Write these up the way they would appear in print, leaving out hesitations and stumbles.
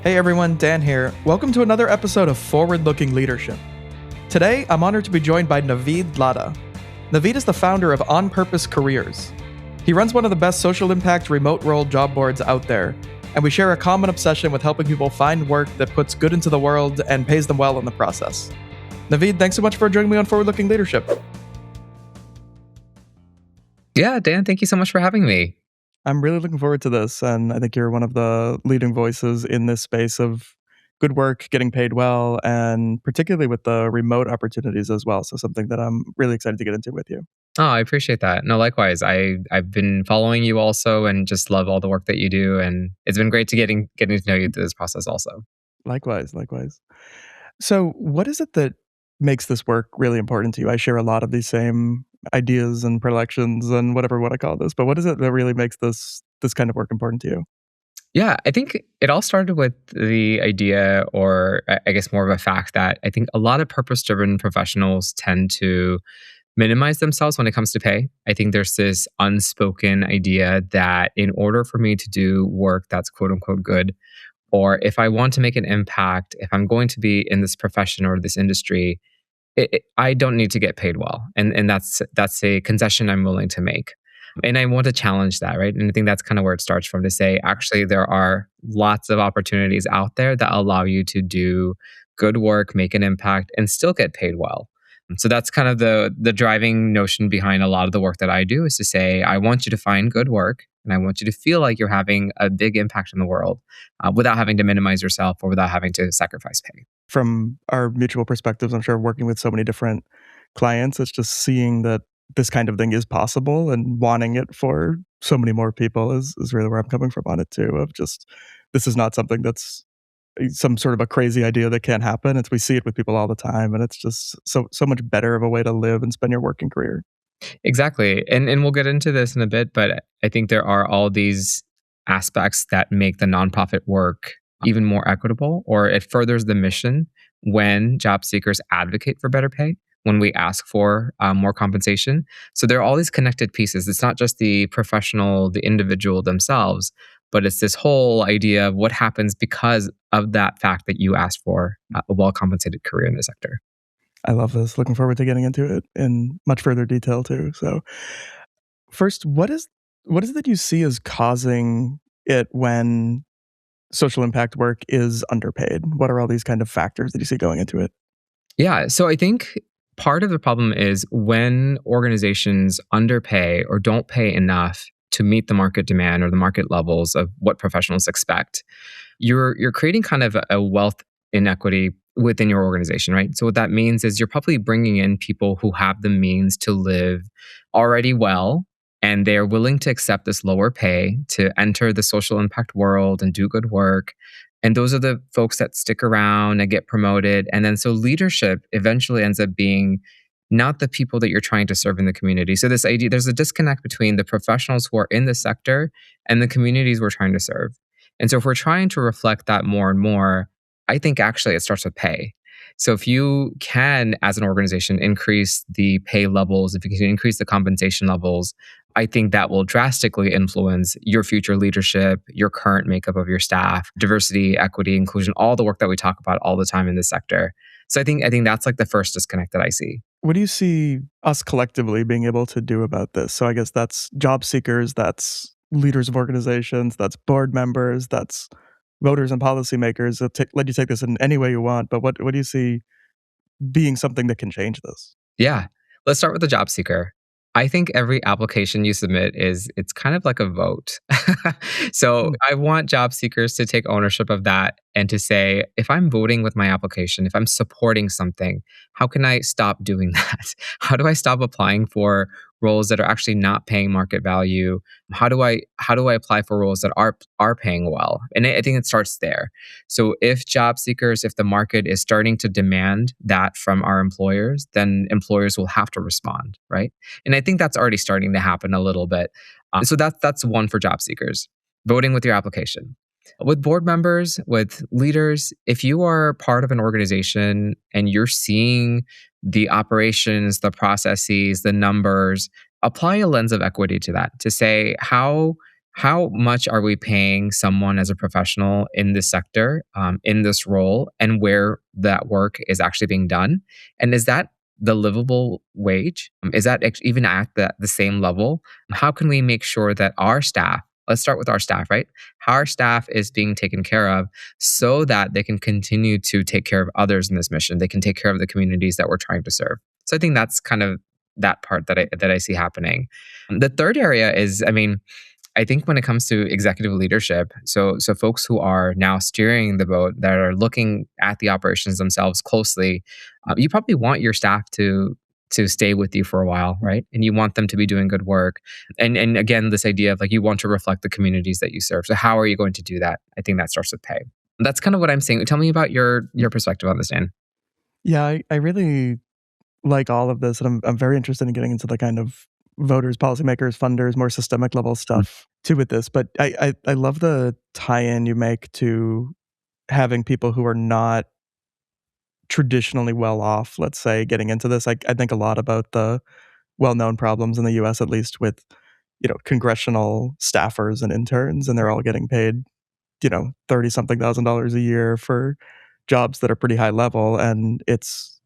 Hey everyone, Dan here. Welcome to another episode of Forward Looking Leadership. Today, I'm honored to be joined by Navid Ladha. Navid is the founder of On Purpose Careers. He runs one of the best social impact remote role job boards out there, and we share a common obsession with helping people find work that puts good into the world and pays them well in the process. Navid, thanks so much for joining me on Forward Looking Leadership. Yeah, Dan, thank you so much for having me. I'm really looking forward to this, and I think you're one of the leading voices in this space of good work, getting paid well, and particularly with the remote opportunities as well. So something that I'm really excited to get into with you. Oh, I appreciate that. No, likewise. I've been following you also and just love all the work that you do. And it's been great to getting to know you through this process also. Likewise. So what is it that makes this work really important to you? I share a lot of these same ideas and predilections and whatever we want to call this, but what is it that really makes this kind of work important to you? Yeah, I think it all started with the idea, or I guess more of a fact, that I think a lot of purpose-driven professionals tend to minimize themselves when it comes to pay. I think there's this unspoken idea that in order for me to do work that's quote unquote good, or if I want to make an impact, if I'm going to be in this profession or this industry, I don't need to get paid well, and that's a concession I'm willing to make, and I want to challenge that, right? And I think that's kind of where it starts from, to say actually there are lots of opportunities out there that allow you to do good work, make an impact, and still get paid well. And so that's kind of the driving notion behind a lot of the work that I do, is to say I want you to find good work, and I want you to feel like you're having a big impact in the world without having to minimize yourself or without having to sacrifice pay. From our mutual perspectives, I'm sure working with so many different clients, it's just seeing that this kind of thing is possible and wanting it for so many more people is really where I'm coming from on it too, of just this is not something that's some sort of a crazy idea that can't happen. It's we see it with people all the time, and it's just so much better of a way to live and spend your working career. Exactly. And we'll get into this in a bit, but I think there are all these aspects that make the nonprofit work even more equitable, or it furthers the mission when job seekers advocate for better pay, when we ask for more compensation. So there are all these connected pieces. It's not just the professional, the individual themselves, but it's this whole idea of what happens because of that fact that you asked for a well-compensated career in the sector. I love this. Looking forward to getting into it in much further detail too. So first, what is it that you see as causing it when social impact work is underpaid? What are all these kind of factors that you see going into it? Yeah. So I think part of the problem is when organizations underpay or don't pay enough to meet the market demand or the market levels of what professionals expect, you're creating kind of a wealth inequity within your organization, right? So what that means is you're probably bringing in people who have the means to live already well, and they're willing to accept this lower pay to enter the social impact world and do good work. And those are the folks that stick around and get promoted. And then so leadership eventually ends up being not the people that you're trying to serve in the community. So this idea, there's a disconnect between the professionals who are in the sector and the communities we're trying to serve. And so if we're trying to reflect that more and more, I think actually it starts with pay. So if you can, as an organization, increase the pay levels, if you can increase the compensation levels, I think that will drastically influence your future leadership, your current makeup of your staff, diversity, equity, inclusion, all the work that we talk about all the time in this sector. So I think that's like the first disconnect that I see. What do you see us collectively being able to do about this? So I guess that's job seekers, that's leaders of organizations, that's board members, that's voters and policymakers. Let you take this in any way you want, but what do you see being something that can change this? Yeah. Let's start with the job seeker. I think every application you submit it's kind of like a vote. So I want job seekers to take ownership of that and to say, if I'm voting with my application, if I'm supporting something, how can I stop doing that? How do I stop applying for roles that are actually not paying market value? How do I apply for roles that are paying well? And I think it starts there. So if job seekers, if the market is starting to demand that from our employers, then employers will have to respond, right? And I think that's already starting to happen a little bit. So that's one for job seekers, voting with your application. With board members, with leaders, if you are part of an organization and you're seeing the operations, the processes, the numbers, apply a lens of equity to that, to say, how much are we paying someone as a professional in this sector, in this role, and where that work is actually being done? And is that the livable wage? Is that even at the same level? How can we make sure that our staff, let's start with our staff, right? How our staff is being taken care of so that they can continue to take care of others in this mission. They can take care of the communities that we're trying to serve. So I think that's kind of that part that I see happening. The third area is, I mean, I think when it comes to executive leadership, so folks who are now steering the boat, that are looking at the operations themselves closely, you probably want your staff to stay with you for a while, right? And you want them to be doing good work. And again, this idea of like you want to reflect the communities that you serve. So how are you going to do that? I think that starts with pay. That's kind of what I'm saying. Tell me about your perspective on this, Dan. Yeah, I really like all of this, and I'm very interested in getting into the kind of voters, policymakers, funders, more systemic level stuff too with this. But I love the tie-in you make to having people who are not traditionally well off, let's say, getting into this. I think a lot about the well-known problems in the US, at least with, congressional staffers and interns, and they're all getting paid, 30 something thousand dollars a year for jobs that are pretty high level. And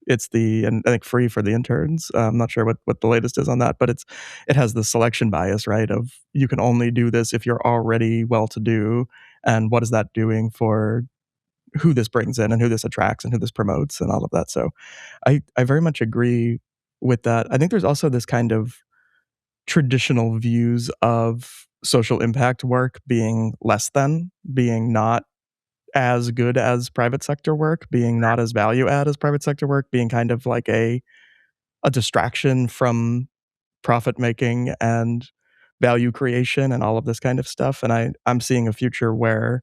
and I think free for the interns. I'm not sure what the latest is on that, but it has the selection bias, right? Of you can only do this if you're already well to do. And what is that doing for who this brings in and who this attracts and who this promotes and all of that? So I very much agree with that. I think there's also this kind of traditional views of social impact work being less than, being not as good as private sector work, being not as value add as private sector work, being kind of like a distraction from profit making and value creation and all of this kind of stuff. And I'm seeing a future where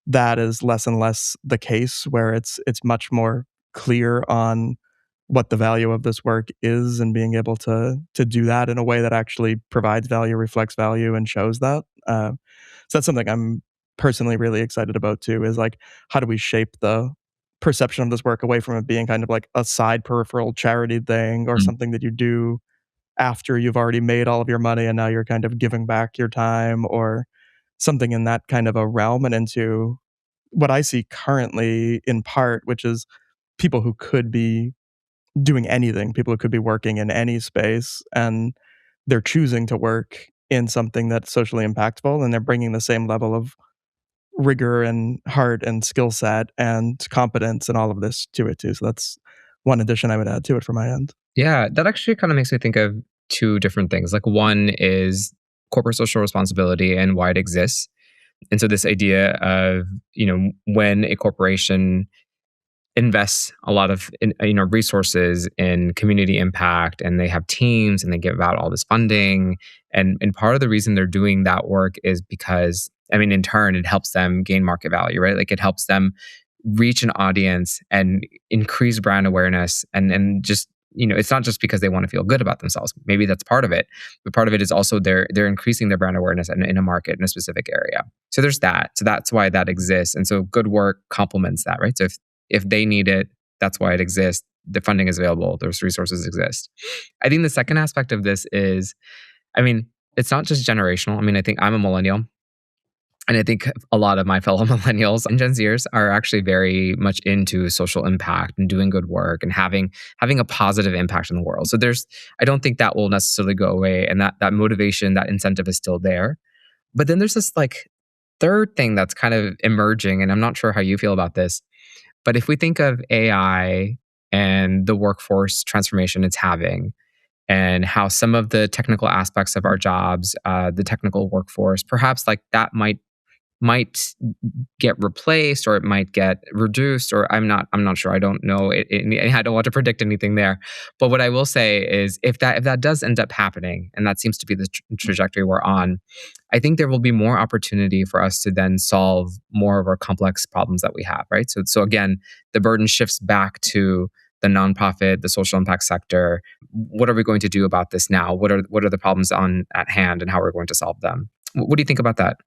that is less and less the case, where it's much more clear on what the value of this work is, and being able to do that in a way that actually provides value, reflects value, and shows that. So that's something I'm personally really excited about too. Is like, how do we shape the perception of this work away from it being kind of like a side peripheral charity thing or Mm. something that you do after you've already made all of your money and now you're kind of giving back your time, or something in that kind of a realm, and into what I see currently in part, which is people who could be doing anything, people who could be working in any space, and they're choosing to work in something that's socially impactful, and they're bringing the same level of rigor and heart and skill set and competence and all of this to it too. So that's one addition I would add to it from my end. Yeah, that actually kind of makes me think of two different things. Like one is corporate social responsibility and why it exists. And so this idea of, when a corporation invests a lot of resources in community impact, and they have teams and they give out all this funding, and part of the reason they're doing that work is because, I mean, in turn it helps them gain market value, right? Like it helps them reach an audience and increase brand awareness, and just, it's not just because they want to feel good about themselves. Maybe that's part of it, but part of it is also they're increasing their brand awareness in a market, in a specific area. So there's that. So that's why that exists. And so good work complements that, right? So if they need it, that's why it exists. The funding is available. Those resources exist. I think the second aspect of this is, I mean, it's not just generational. I mean, I think I'm a millennial. And I think a lot of my fellow millennials and Gen Zers are actually very much into social impact and doing good work and having a positive impact in the world. So I don't think that will necessarily go away, and that motivation, that incentive is still there. But then there's this like third thing that's kind of emerging, and I'm not sure how you feel about this. But if we think of AI and the workforce transformation it's having, and how some of the technical aspects of our jobs, the technical workforce, perhaps like that might get replaced, or it might get reduced, or I'm not sure. I don't know. I don't want to predict anything there. But what I will say is, if that does end up happening, and that seems to be the trajectory we're on, I think there will be more opportunity for us to then solve more of our complex problems that we have, right? So again, the burden shifts back to the nonprofit, the social impact sector. What are we going to do about this now? What are the problems at hand, and how we're going to solve them? What do you think about that?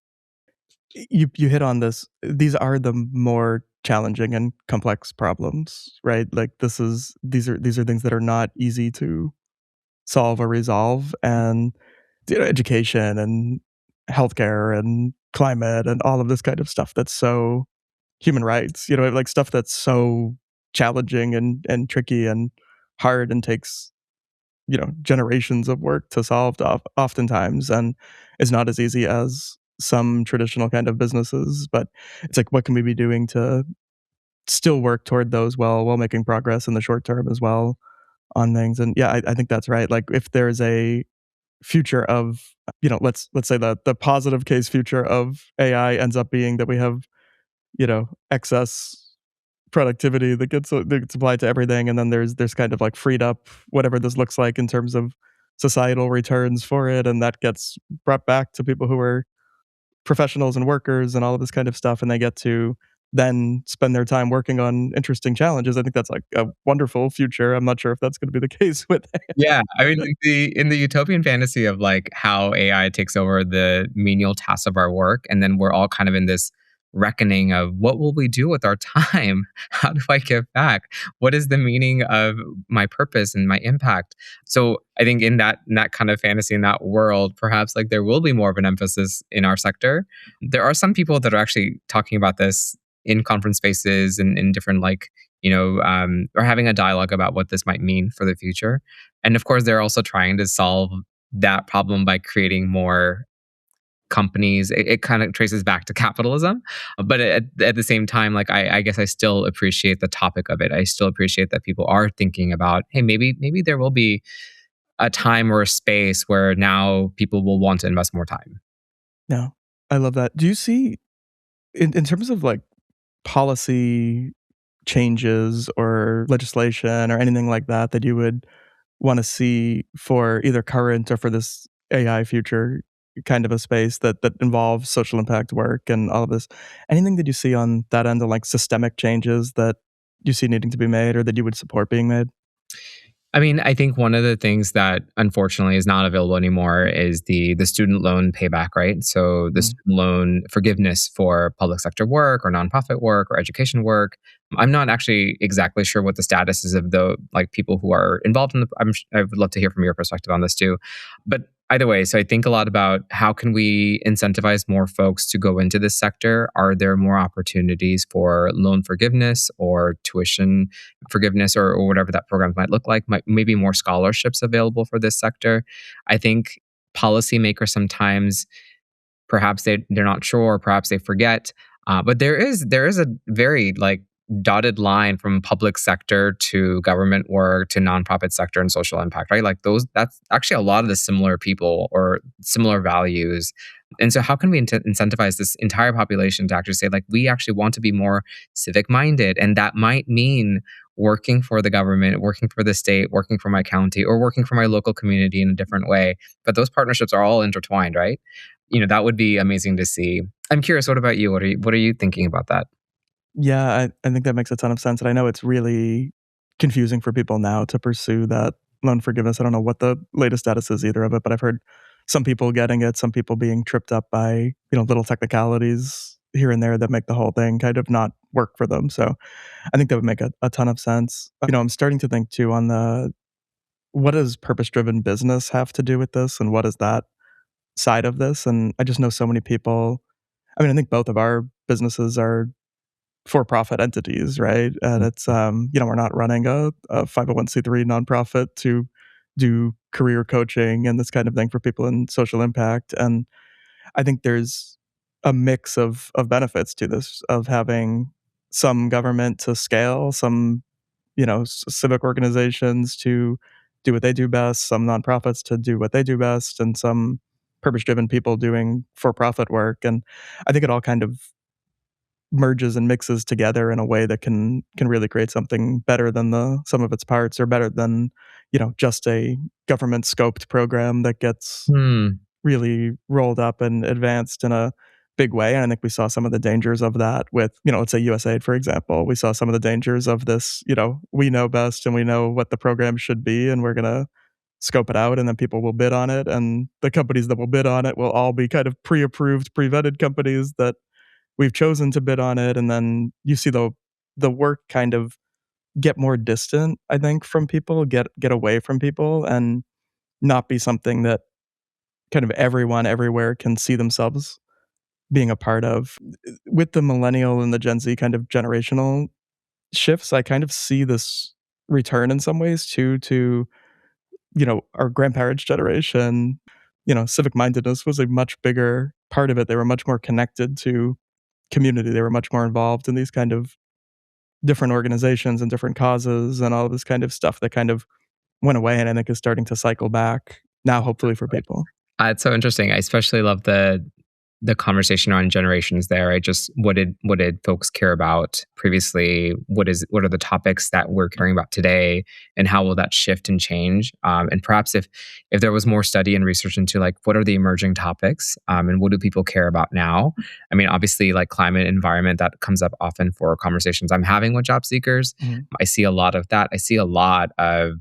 You hit on this. These are the more challenging and complex problems, right? Like these are things that are not easy to solve or resolve, and education and healthcare and climate and all of this kind of stuff that's so human rights, like stuff that's so challenging and tricky and hard and takes, generations of work to solve oftentimes and is not as easy as some traditional kind of businesses. But it's like, what can we be doing to still work toward those while making progress in the short term as well on things? And yeah, I think that's right. Like if there's a future of, let's say the positive case future of AI ends up being that we have, excess productivity that gets applied to everything, and then there's kind of like freed up whatever this looks like in terms of societal returns for it, and that gets brought back to people who are professionals and workers and all of this kind of stuff, and they get to then spend their time working on interesting challenges. I think that's like a wonderful future. I'm not sure if that's going to be the case with Yeah, I mean, AI. like, the in the utopian fantasy of, like, how AI takes over the menial tasks of our work, and then we're all kind of in this reckoning of what will we do with our time? How do I give back? What is the meaning of my purpose and my impact? So, I think in that kind of fantasy, in that world, perhaps, like, there will be more of an emphasis in our sector. There are some people that are actually talking about this in conference spaces and in different, like, or having a dialogue about what this might mean for the future. And of course, they're also trying to solve that problem by creating more companies. It kind of traces back to capitalism, but at the same time, like I guess I still appreciate the topic of it. I still appreciate that people are thinking about, hey, maybe there will be a time or a space where now people will want to invest more time. No, I love that. Do you see in terms of like policy changes or legislation or anything like that that you would want to see for either current or for this AI future kind of a space that involves social impact work and all of this? Anything that you see on that end of like systemic changes that you see needing to be made or that you would support being made? I mean, I think one of the things that unfortunately is not available anymore is the student loan payback, right? So the Mm. student loan forgiveness for public sector work or nonprofit work or education work. I'm not actually exactly sure what the status is of the like people who are involved in the. I would love to hear from your perspective on this too. But either way, so I think a lot about how can we incentivize more folks to go into this sector? Are there more opportunities for loan forgiveness or tuition forgiveness or whatever that program might look like, maybe more scholarships available for this sector. I think policymakers sometimes perhaps they're not sure, perhaps they forget. But there is a very like dotted line from public sector to government work to nonprofit sector and social impact, right? Like those, that's actually a lot of the similar people or similar values. And so, how can we incentivize this entire population to actually say, like, we actually want to be more civic minded, and that might mean working for the government, working for the state, working for my county, or working for my local community in a different way. But those partnerships are all intertwined, right? That would be amazing to see. I'm curious, what about you? What are you thinking about that? Yeah, I think that makes a ton of sense, and I know it's really confusing for people now to pursue that loan forgiveness. I don't know what the latest status is either of it, but I've heard some people getting it, some people being tripped up by, little technicalities here and there that make the whole thing kind of not work for them. So I think that would make a ton of sense. I'm starting to think too on the what does purpose-driven business have to do with this, and what is that side of this? And I just know so many people. I mean, I think both of our businesses are for-profit entities, right? And it's, we're not running a 501(c)(3) nonprofit to do career coaching and this kind of thing for people in social impact. And I think there's a mix of benefits to this, of having some government to scale, some, civic organizations to do what they do best, some nonprofits to do what they do best, and some purpose-driven people doing for-profit work. And I think it all kind of merges and mixes together in a way that can really create something better than the sum of its parts, or better than, just a government scoped program that gets Hmm. really rolled up and advanced in a big way. And I think we saw some of the dangers of that with, let's say USAID, for example. We saw some of the dangers of this, we know best and we know what the program should be, and we're gonna scope it out, and then people will bid on it, and the companies that will bid on it will all be kind of pre-approved, pre-vetted companies that we've chosen to bid on it. And then you see the work kind of get more distant, I think, from people, get away from people, and not be something that kind of everyone everywhere can see themselves being a part of. With the millennial and the Gen Z kind of generational shifts, I kind of see this return in some ways too to, our grandparents' generation. Civic mindedness was a much bigger part of it. They were much more connected to community. They were much more involved in these kind of different organizations and different causes and all of this kind of stuff that kind of went away and I think is starting to cycle back now, hopefully for people. It's so interesting. I especially love the conversation around generations there, right? Just what did folks care about previously? What are the topics that we're caring about today, and how will that shift and change? And perhaps if there was more study and research into like what are the emerging topics, and what do people care about now? I mean, obviously, like climate, environment, that comes up often for conversations I'm having with job seekers. Mhm. I see a lot of that. I see a lot of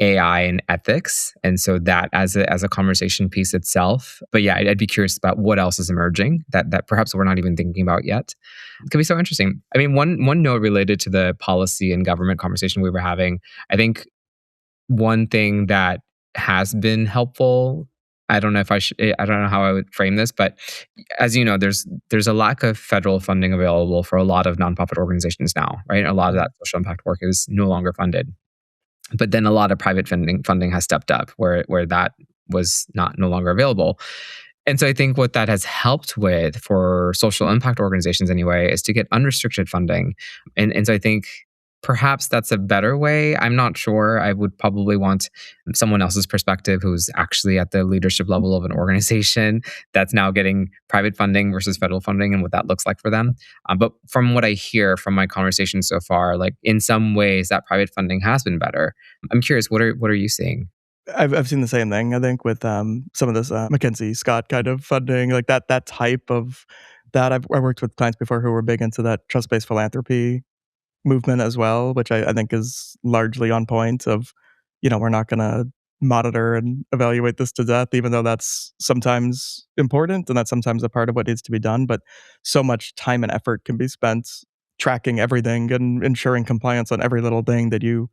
AI and ethics, and so that as a conversation piece itself. But yeah, I'd be curious about what else is emerging that perhaps we're not even thinking about yet. It could be so interesting. I mean, one note related to the policy and government conversation we were having. I think one thing that has been helpful. I don't know if I should. I don't know how I would frame this, but as you know, there's a lack of federal funding available for a lot of nonprofit organizations now, right? A lot of that social impact work is no longer funded. But then a lot of private funding has stepped up where that was no longer available. And so I think what that has helped with for social impact organizations anyway is to get unrestricted funding. And so I think perhaps that's a better way. I'm not sure. I would probably want someone else's perspective who's actually at the leadership level of an organization that's now getting private funding versus federal funding and what that looks like for them. But from what I hear from my conversations so far, like in some ways that private funding has been better. I'm curious, what are you seeing? I've seen the same thing. I think with some of this Mackenzie Scott kind of funding, like that type of that. I worked with clients before who were big into that trust based philanthropy movement as well, which I think is largely on point. Of we're not going to monitor and evaluate this to death, even though that's sometimes important and that's sometimes a part of what needs to be done. But so much time and effort can be spent tracking everything and ensuring compliance on every little thing that you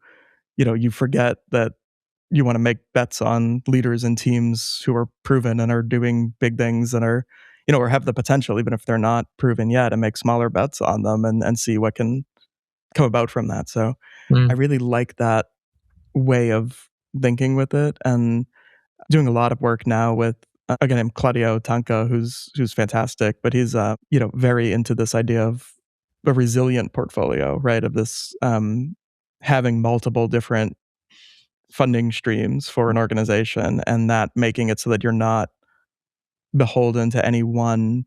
forget that you want to make bets on leaders and teams who are proven and are doing big things and are, or have the potential, even if they're not proven yet, and make smaller bets on them and see what can come about from that. So I Mm, really like that way of thinking with it and doing a lot of work now with a guy named Claudio Tanca, who's fantastic, but he's very into this idea of a resilient portfolio, right? Of this having multiple different funding streams for an organization and that making it so that you're not beholden to any one,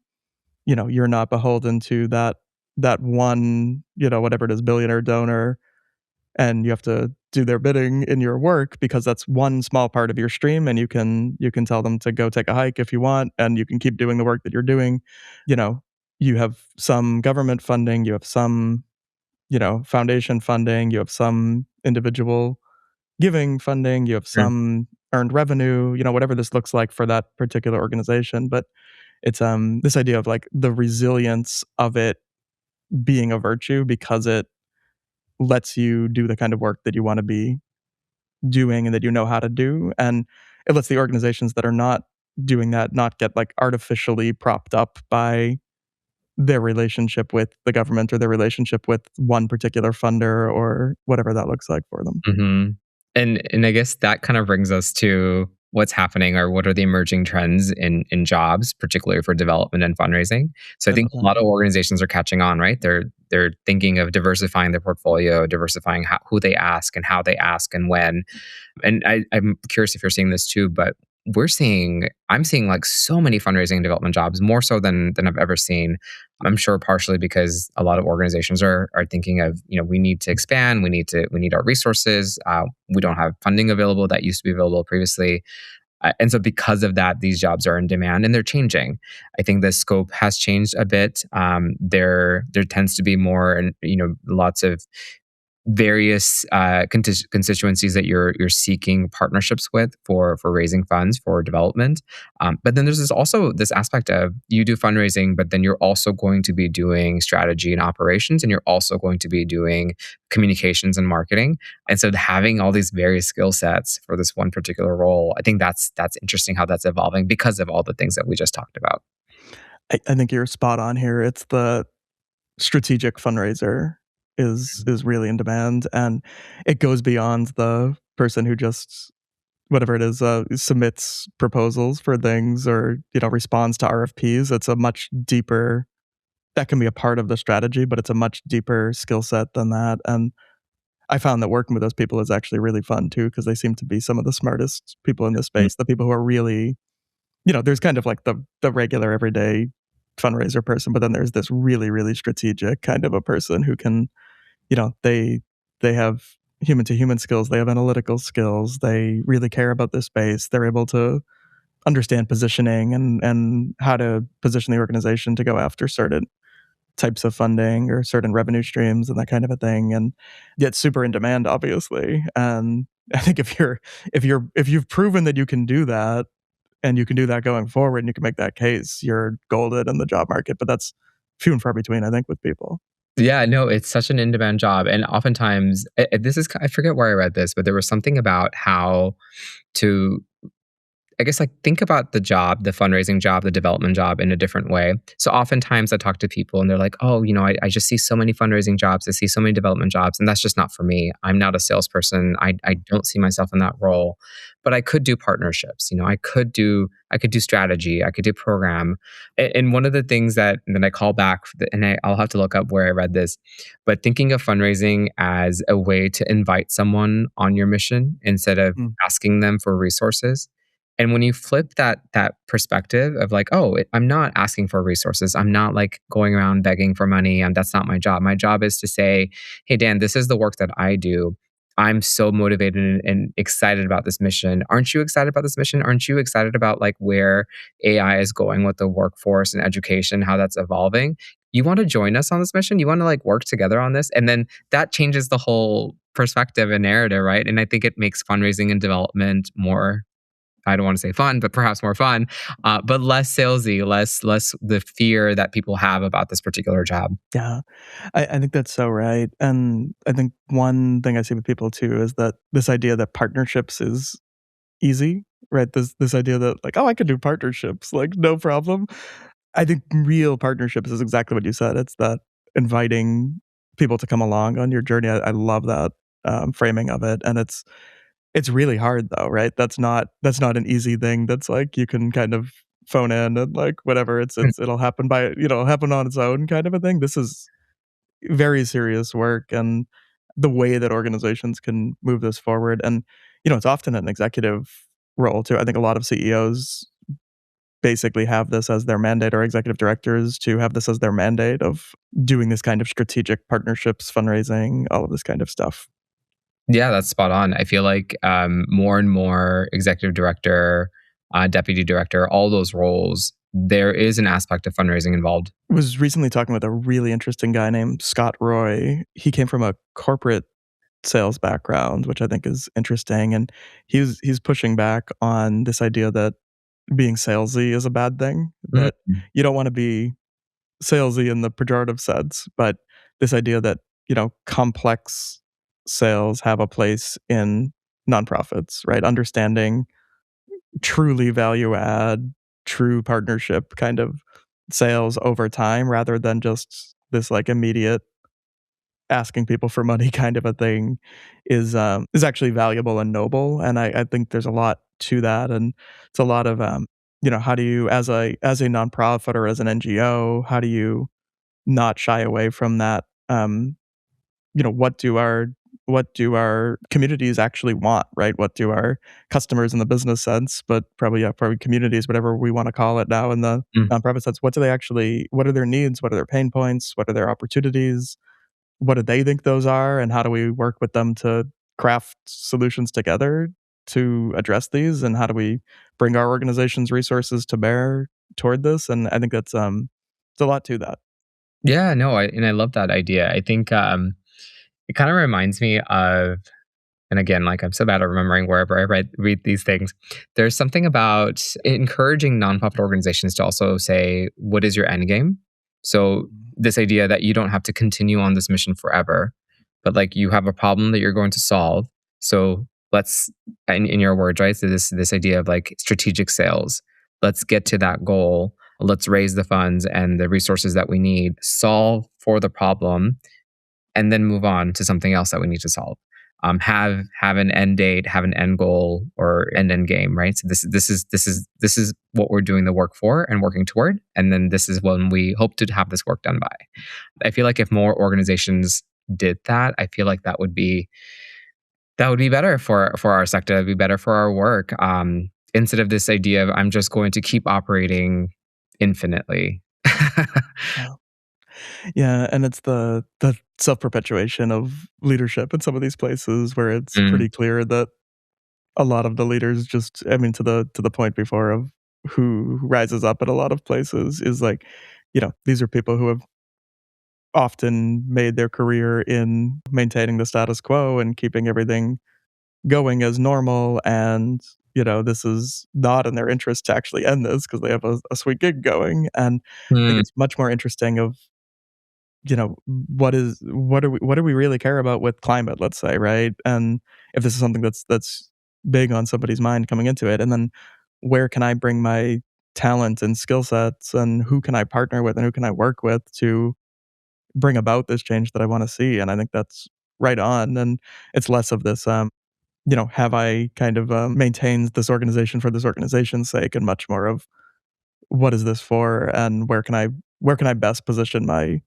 you're not beholden to that one, whatever it is, billionaire donor, and you have to do their bidding in your work because that's one small part of your stream and you can tell them to go take a hike if you want and you can keep doing the work that you're doing. You know, you have some government funding, you have some, foundation funding, you have some individual giving funding, you have sure. some earned revenue, whatever this looks like for that particular organization. But it's this idea of like the resilience of it being a virtue because it lets you do the kind of work that you want to be doing and that you know how to do. And it lets the organizations that are not doing that not get like artificially propped up by their relationship with the government or their relationship with one particular funder or whatever that looks like for them. hmm And I guess that kind of brings us to what's happening or what are the emerging trends in jobs, particularly for development and fundraising. So I think a 100%. lot of organizations are catching on, right? They're thinking of diversifying their portfolio, diversifying who they ask and how they ask and when. And I'm curious if you're seeing this too, but I'm seeing like so many fundraising and development jobs, more so than I've ever seen. I'm sure partially because a lot of organizations are thinking of, we need to expand, we need our resources. We don't have funding available that used to be available previously. And so because of that, these jobs are in demand and they're changing. I think the scope has changed a bit. There tends to be more and, lots of various constituencies that you're seeking partnerships with for raising funds for development. But then there's also this aspect of you do fundraising, but then you're also going to be doing strategy and operations, and you're also going to be doing communications and marketing. And so having all these various skill sets for this one particular role, I think that's interesting how that's evolving because of all the things that we just talked about. I think you're spot on here. It's the strategic fundraiser is really in demand, and it goes beyond the person who just whatever it is submits proposals for things or responds to RFPs. It's a much deeper that can be a part of the strategy, but it's a much deeper skill set than that. And I found that working with those people is actually really fun too, because they seem to be some of the smartest people in this space. The people who are really, there's kind of like the regular everyday fundraiser person, but then there's this really, really strategic kind of a person who can, they have human to human skills, they have analytical skills, they really care about this space, they're able to understand positioning and how to position the organization to go after certain types of funding or certain revenue streams and that kind of a thing, and yet super in demand, obviously. And I think if you've proven that you can do that and you can do that going forward and you can make that case, you're golden in the job market. But that's few and far between, I think, with people. Yeah, no, it's such an in-demand job. And oftentimes, this is, I forget where I read this, but there was something about how to, I guess, like think about the job, the fundraising job, the development job in a different way. So oftentimes I talk to people and they're like, oh, I just see so many fundraising jobs. I see so many development jobs. And that's just not for me. I'm not a salesperson. I don't see myself in that role, but I could do partnerships. I could do strategy. I could do program. And one of the things that I call back, and I'll have to look up where I read this, but thinking of fundraising as a way to invite someone on your mission instead of asking them for resources. And when you flip that perspective of like, oh, I'm not asking for resources. I'm not like going around begging for money. And that's not my job. My job is to say, hey, Dan, this is the work that I do. I'm so motivated and excited about this mission. Aren't you excited about this mission? Aren't you excited about like where AI is going with the workforce and education, how that's evolving? You want to join us on this mission? You want to like work together on this? And then that changes the whole perspective and narrative, right? And I think it makes fundraising and development more, I don't want to say fun, but perhaps more fun, but less salesy, less the fear that people have about this particular job. Yeah, I think that's so right. And I think one thing I see with people too is that this idea that partnerships is easy, right? This idea that like, oh, I could do partnerships, like no problem. I think real partnerships is exactly what you said. It's that inviting people to come along on your journey. I love that framing of it, and it's really hard though, right? That's not an easy thing. That's like you can kind of phone in and like whatever. It'll happen by happen on its own kind of a thing. This is very serious work, and the way that organizations can move this forward, and it's often an executive role too. I think a lot of CEOs basically have this as their mandate, or executive directors to have this as their mandate of doing this kind of strategic partnerships, fundraising, all of this kind of stuff. Yeah, that's spot on. I feel like more and more executive director, deputy director, all those roles, there is an aspect of fundraising involved. Was recently talking with a really interesting guy named Scott Roy. He came from a corporate sales background, which I think is interesting, and he's pushing back on this idea that being salesy is a bad thing. That Mhm. you don't want to be salesy in the pejorative sense, but this idea that complex sales have a place in nonprofits, right? Understanding truly value add, true partnership kind of sales over time, rather than just this like immediate asking people for money kind of a thing, is actually valuable and noble. And I think there's a lot to that, and it's a lot of how do you, as a nonprofit or as an NGO, how do you not shy away from that? What do our communities actually want, right? What do our customers in the business sense, but probably, yeah, probably communities, whatever we want to call it now in the Mm. nonprofit sense, what are their needs? What are their pain points? What are their opportunities? What do they think those are? And how do we work with them to craft solutions together to address these? And how do we bring our organization's resources to bear toward this? And I think it's a lot to that. Yeah, no, and I love that idea. I think It kind of reminds me of, and again, like I'm so bad at remembering wherever read these things. There's something about encouraging nonprofit organizations to also say, what is your end game? So this idea that you don't have to continue on this mission forever, but like you have a problem that you're going to solve. So let's, in your words, right? So this idea of like strategic sales. Let's get to that goal. Let's raise the funds and the resources that we need, solve for the problem, and then move on to something else that we need to solve. Have an end date, have an end goal or an end game, right? So this is what we're doing the work for and working toward, and then this is when we hope to have this work done by. I feel like if more organizations did that, I feel like that would be better for our sector. It'd be better for our work. Instead of this idea of I'm just going to keep operating infinitely. Yeah. Yeah, and it's the self-perpetuation of leadership in some of these places where it's Mm, pretty clear that a lot of the leaders just, I mean, to the point before of who rises up at a lot of places is like, these are people who have often made their career in maintaining the status quo and keeping everything going as normal, and this is not in their interest to actually end this because they have a sweet gig going. And I think mm, it's much more interesting of what do we really care about with climate, let's say, right? And if this is something that's big on somebody's mind coming into it, and then where can I bring my talent and skill sets, and who can I partner with, and who can I work with to bring about this change that I want to see? And I think that's right on. And it's less of this, have I kind of maintained this organization for this organization's sake, and much more of what is this for, and where can I best position my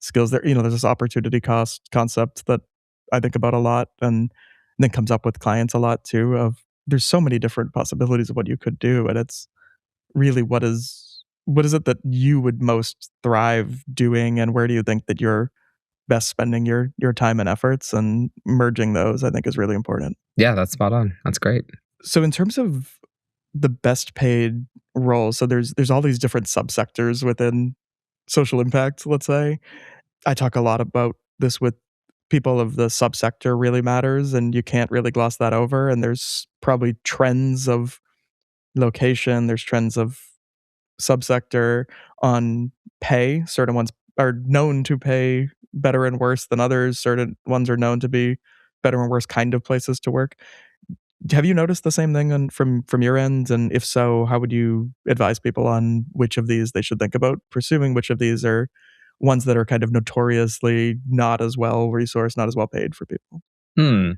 skills there. There's this opportunity cost concept that I think about a lot, and then comes up with clients a lot too, of there's so many different possibilities of what you could do, and it's really what is it that you would most thrive doing, and where do you think that you're best spending your time and efforts, and merging those, I think, is really important. yeah, that's spot on. That's great. So in terms of the best paid roles, so there's all these different subsectors within social impact, let's say. I talk a lot about this with people of the subsector really matters, and you can't really gloss that over. And there's probably trends of location, there's trends of subsector on pay. Certain ones are known to pay better and worse than others. Certain ones are known to be better and worse kind of places to work. Have you noticed the same thing from your end? And if so, how would you advise people on which of these they should think about pursuing? Which of these are ones that are kind of notoriously not as well resourced, not as well paid for people? Hmm.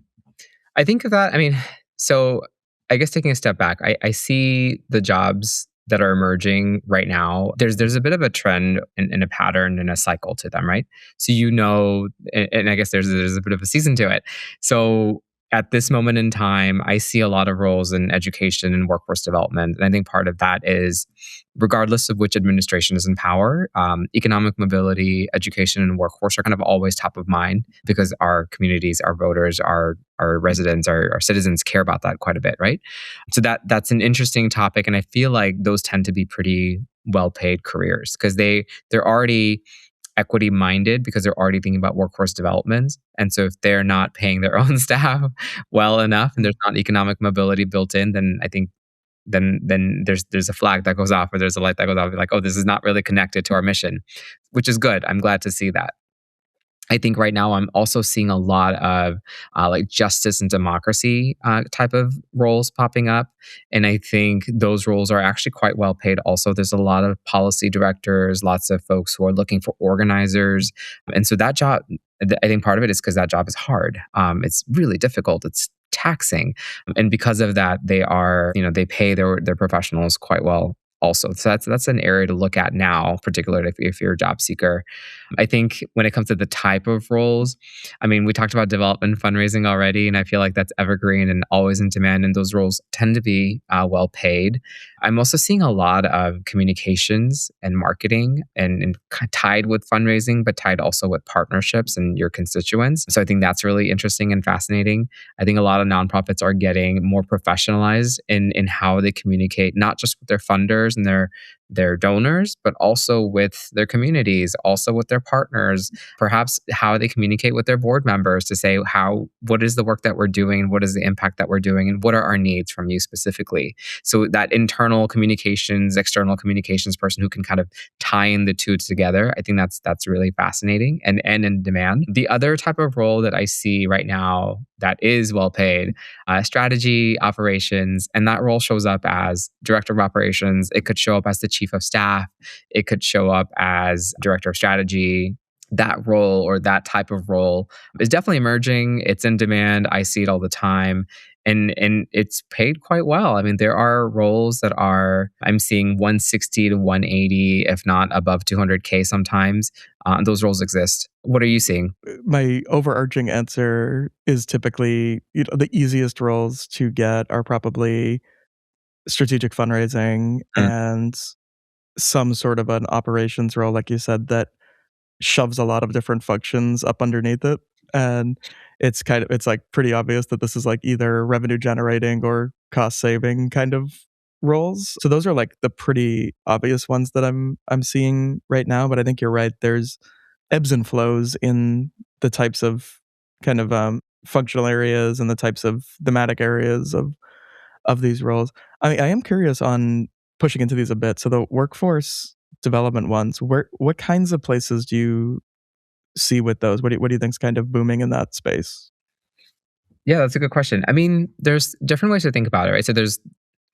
I think of that. I mean, so I guess taking a step back, I see the jobs that are emerging right now. There's a bit of a trend and a pattern and a cycle to them, right? So and I guess there's a bit of a season to it. So at this moment in time, I see a lot of roles in education and workforce development, and I think part of that is, regardless of which administration is in power, economic mobility, education, and workforce are kind of always top of mind because our communities, our voters, our residents, our citizens care about that quite a bit, right? So that's an interesting topic, and I feel like those tend to be pretty well paid careers because they're already equity minded because they're already thinking about workforce development. And so if they're not paying their own staff well enough and there's not economic mobility built in, then I think then there's a flag that goes off, or there's a light that goes off, like, oh, this is not really connected to our mission, which is good. I'm glad to see that. I think right now I'm also seeing a lot of like justice and democracy type of roles popping up. And I think those roles are actually quite well paid. Also, there's a lot of policy directors, lots of folks who are looking for organizers. And so that job, I think part of it is because that job is hard. It's really difficult. It's taxing. And because of that, they pay their professionals quite well also. So that's an area to look at now, particularly if you're a job seeker. I think when it comes to the type of roles, I mean, we talked about development fundraising already, and I feel like that's evergreen and always in demand, and those roles tend to be well paid. I'm also seeing a lot of communications and marketing and tied with fundraising, but tied also with partnerships and your constituents. So I think that's really interesting and fascinating. I think a lot of nonprofits are getting more professionalized in how they communicate, not just with their funders, investors and their donors, but also with their communities, also with their partners, perhaps how they communicate with their board members to say what is the work that we're doing, what is the impact that we're doing, and what are our needs from you specifically. So that internal communications, external communications person who can kind of tie in the two together, I think that's really fascinating and in demand. The other type of role that I see right now that is well paid, strategy, operations, and that role shows up as director of operations. It could show up as the chief of staff. It could show up as director of strategy. That role or that type of role is definitely emerging. It's in demand. I see it all the time. And it's paid quite well. I mean, there are roles that I'm seeing 160 to 180, if not above 200K sometimes. Those roles exist. What are you seeing? My overarching answer is typically, the easiest roles to get are probably strategic fundraising Mm, and some sort of an operations role, like you said, that shoves a lot of different functions up underneath it. And it's like pretty obvious that this is like either revenue generating or cost saving kind of roles. So those are like the pretty obvious ones that I'm seeing right now. But I think you're right. There's ebbs and flows in the types of kind of functional areas and the types of thematic areas of these roles. I am curious on pushing into these a bit. So the workforce development ones, what kinds of places do you see with those? What do you think's kind of booming in that space? Yeah, that's a good question. I mean, there's different ways to think about it, right? So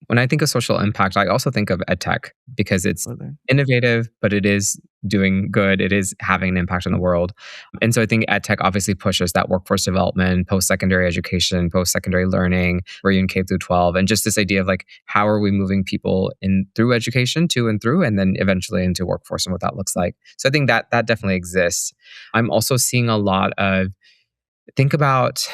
when I think of social impact, I also think of edtech because it's Absolutely. innovative, but it is doing good. It is having an impact on the world. And so I think edtech obviously pushes that workforce development, post-secondary education, post-secondary learning, or even K through 12, and just this idea of like, how are we moving people in through education to and through, and then eventually into workforce and what that looks like. So I think that definitely exists. I'm also seeing a lot of think about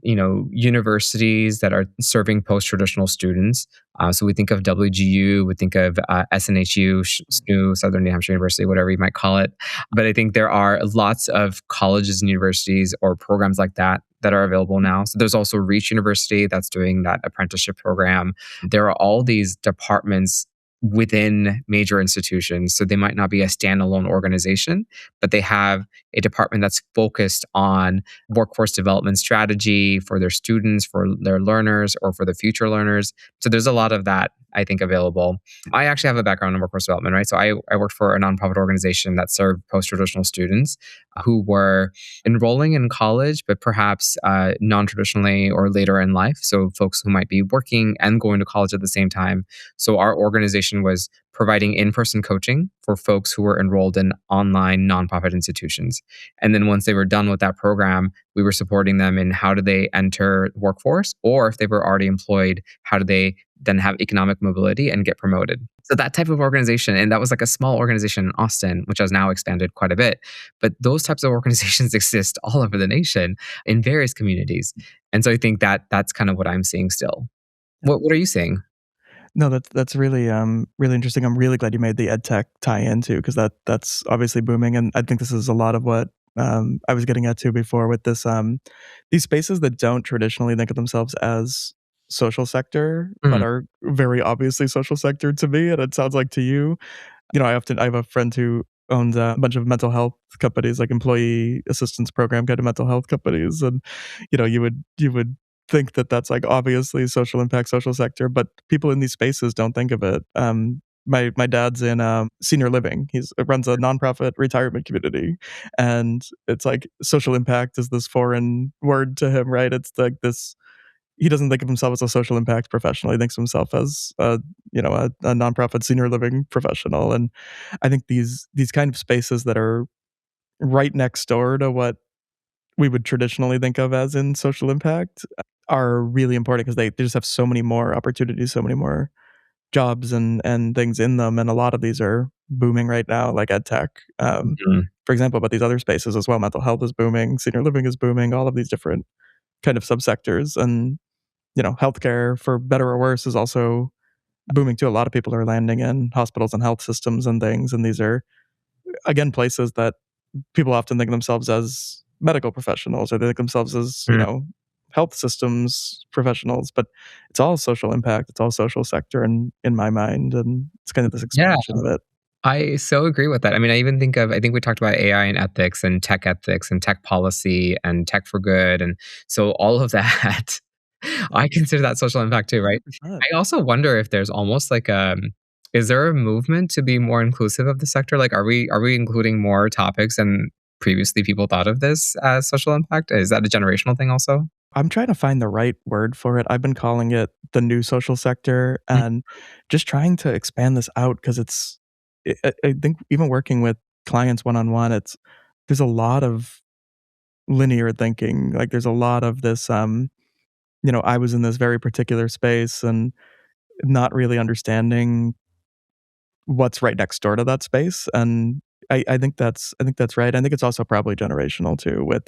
universities that are serving post-traditional students. So we think of WGU, we think of SNHU, SNU, Southern New Hampshire University, whatever you might call it. But I think there are lots of colleges and universities or programs like that are available now. So there's also Reach University that's doing that apprenticeship program. There are all these departments within major institutions. So they might not be a standalone organization, but they have a department that's focused on workforce development strategy for their students, for their learners, or for the future learners. So there's a lot of that, I think, available. I actually have a background in workforce development, right? So I worked for a nonprofit organization that served post-traditional students who were enrolling in college, but perhaps non-traditionally or later in life. So folks who might be working and going to college at the same time. So our organization was providing in-person coaching for folks who were enrolled in online nonprofit institutions. And then once they were done with that program, we were supporting them in how do they enter the workforce, or if they were already employed, how do they then have economic mobility and get promoted. So that type of organization, and that was like a small organization in Austin, which has now expanded quite a bit. But those types of organizations exist all over the nation in various communities. And so I think that's kind of what I'm seeing still. What are you seeing? No, that's really really interesting. I'm really glad you made the ed tech tie in too, because that's obviously booming, and I think this is a lot of what I was getting at too before with this these spaces that don't traditionally think of themselves as social sector, but Mm, are very obviously social sector to me, and it sounds like to you. I have a friend who owns a bunch of mental health companies, like employee assistance program kind of mental health companies, and you would think that that's like obviously social impact, social sector, but people in these spaces don't think of it. My dad's in senior living. He's runs a nonprofit retirement community, and it's like social impact is this foreign word to him, right? It's like this. He doesn't think of himself as a social impact professional. He thinks of himself as a nonprofit senior living professional. And I think these kind of spaces that are right next door to what we would traditionally think of as in social impact are really important because they just have so many more opportunities, so many more jobs and things in them. And a lot of these are booming right now, like ed tech, mhm. for example, but these other spaces as well. Mental health is booming, senior living is booming, all of these different kind of subsectors. And healthcare, for better or worse, is also booming too. A lot of people are landing in hospitals and health systems and things, and these are again places that people often think of themselves as medical professionals, or they think themselves as Mm. health systems professionals, but it's all social impact. It's all social sector in my mind. And it's kind of this Yeah. expansion of it. I so agree with that. I mean, I think we talked about AI and ethics and tech policy and tech for good. And so all of that, I consider that social impact too, right? 100%. I also wonder if there's almost like is there a movement to be more inclusive of the sector? Like, are we including more topics than previously people thought of this as social impact? Is that a generational thing also? I'm trying to find the right word for it. I've been calling it the new social sector Mm, and just trying to expand this out because I think even working with clients one on one, there's a lot of linear thinking. Like there's a lot of this, I was in this very particular space and not really understanding what's right next door to that space. And I think that's right. I think it's also probably generational too, with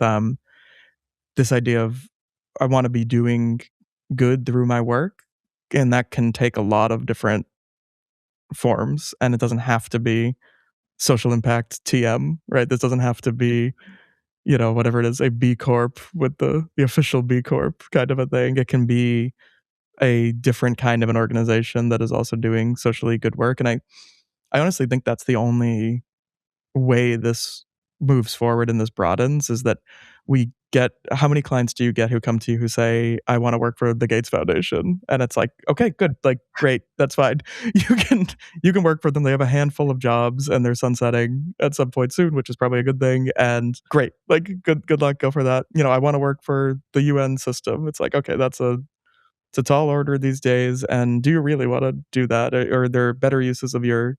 this idea of I want to be doing good through my work, and that can take a lot of different forms, and it doesn't have to be social impact TM, right? This doesn't have to be, whatever it is, a B Corp with the official B Corp kind of a thing. It can be a different kind of an organization that is also doing socially good work, and I honestly think that's the only way this moves forward and this broadens is that we get how many clients do you get who come to you who say, "I wanna work for the Gates Foundation?" And it's like, "Okay, good, like, great, that's fine." You can you can work for them, they have a handful of jobs, and they're sunsetting at some point soon, which is probably a good thing, and great, like, good luck, go for that. "I wanna work for the UN system." It's like, "Okay, it's a tall order these days, and do you really wanna do that? Or are there better uses of your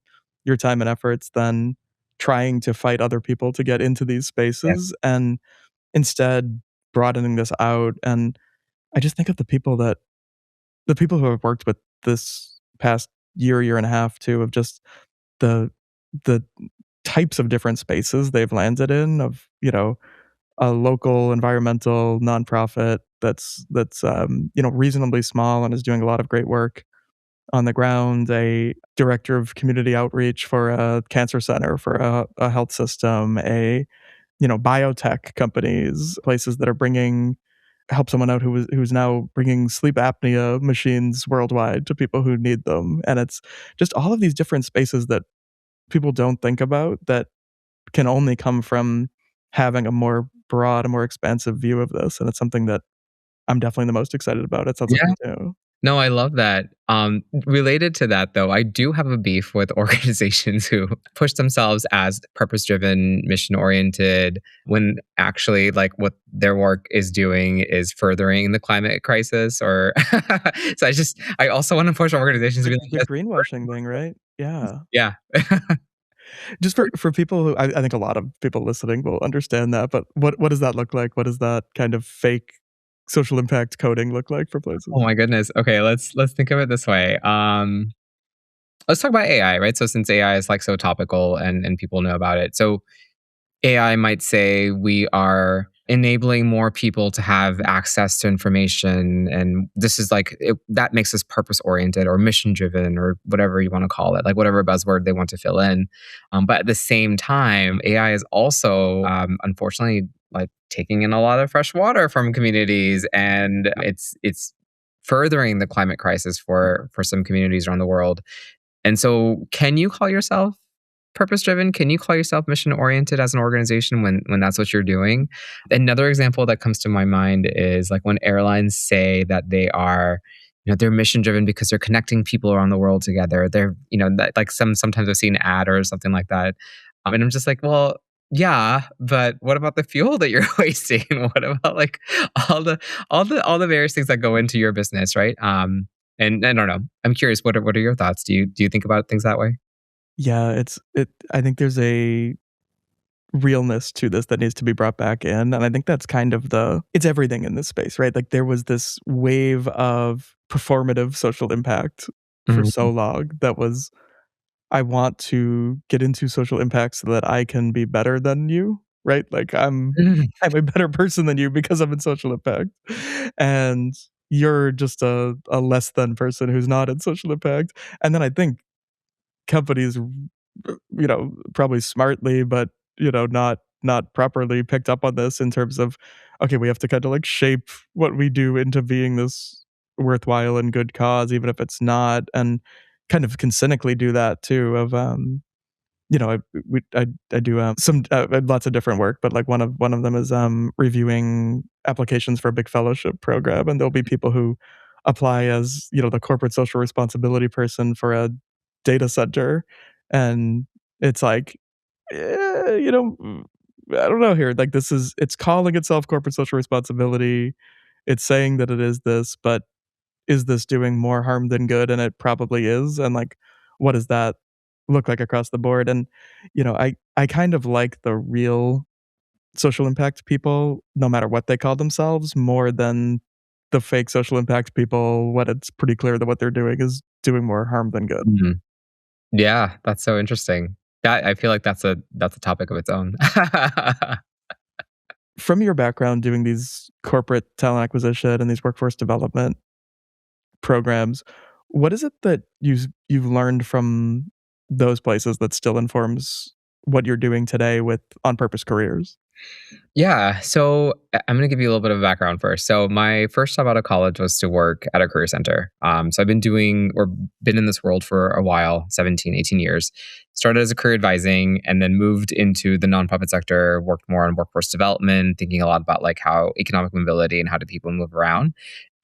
time and efforts than trying to fight other people to get into these yeah. spaces, and instead broadening this out?" And I just think of the people who have worked with this past year and a half too, of just the the types of different spaces they've landed in of, a local environmental nonprofit that's reasonably small and is doing a lot of great work on the ground, a director of community outreach for a cancer center for a health system, biotech companies, places that are bringing help someone out who's now bringing sleep apnea machines worldwide to people who need them. And it's just all of these different spaces that people don't think about that can only come from having a more broad, a more expansive view of this, and it's something that I'm definitely the most excited about. It sounds like Yeah. you too. No, I love that. Related to that, though, I do have a beef with organizations who push themselves as purpose-driven, mission-oriented, when actually, like, what their work is doing is furthering the climate crisis. Or so I also want to push organizations to Like be the like, greenwashing thing, right? Yeah. yeah, Just for people who I think a lot of people listening will understand that, but what does that look like? What does that kind of fake social impact coding look like for oh places? my goodness. Okay, let's think of it this way. Let's talk about AI, right? So since AI is like so topical and people know about it, so AI might say we are enabling more people to have access to information. And this is like, that makes us purpose oriented or mission driven or whatever you want to call it, like whatever buzzword they want to fill in. But at the same time, AI is also, unfortunately, like taking in a lot of fresh water from communities, and it's furthering the climate crisis for some communities around the world. And so, can you call yourself purpose driven? Can you call yourself mission oriented as an organization when that's what you're doing? Another example that comes to my mind is like when airlines say that they are, they're mission driven because they're connecting people around the world together. They're, that, like sometimes I've seen an ad or something like that, and I'm just like, well, yeah, but what about the fuel that you're wasting? What about like all the all the various things that go into your business, right? And I don't know. I'm curious. What are your thoughts? Do you think about things that way? Yeah, I think there's a realness to this that needs to be brought back in, and I think that's kind of it's everything in this space, right? Like, there was this wave of performative social impact for so Mhm. long that was, "I want to get into social impact so that I can be better than you," right? Like, I'm a better person than you because I'm in social impact, and you're just a less than person who's not in social impact, and then I think companies, probably smartly, but, not not properly picked up on this in terms of, okay, we have to kind of like shape what we do into being this worthwhile and good cause, even if it's not, and kind of can cynically do that too. Of I do some lots of different work, but like one of them is reviewing applications for a big fellowship program, and there'll be people who apply as the corporate social responsibility person for a data center, and it's like, I don't know here. Like it's calling itself corporate social responsibility. It's saying that it is this, but is this doing more harm than good? And it probably is. And like, what does that look like across the board? And I kind of like the real social impact people, no matter what they call themselves, more than the fake social impact people when it's pretty clear that what they're doing is doing more harm than good. Mhm. Yeah, that's so interesting. That I feel like that's a topic of its own. From your background doing these corporate talent acquisition and these workforce development programs, what is it that you've learned from those places that still informs what you're doing today with on purpose careers? Yeah. So I'm going to give you a little bit of background first. So my first job out of college was to work at a career center. So I've been doing or been in this world for a while, 17, 18 years. Started as a career advising and then moved into the nonprofit sector, worked more on workforce development, thinking a lot about like how economic mobility and how do people move around.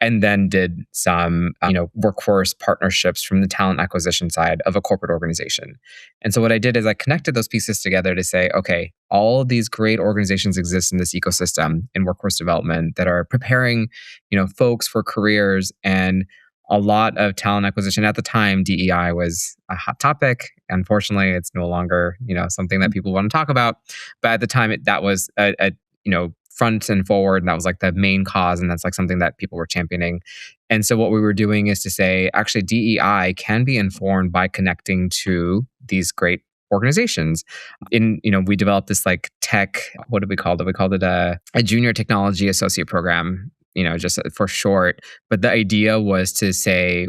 And then did some, workforce partnerships from the talent acquisition side of a corporate organization. And so what I did is I connected those pieces together to say, okay, all of these great organizations exist in this ecosystem in workforce development that are preparing, folks for careers. And a lot of talent acquisition at the time, DEI was a hot topic. Unfortunately, it's no longer, something that people want to talk about. But at the time, that was front and forward, and that was like the main cause, and that's like something that people were championing. And so what we were doing is to say, actually, DEI can be informed by connecting to these great organizations. We developed this like tech, what did we call it? We called it a junior technology associate program, just for short. But the idea was to say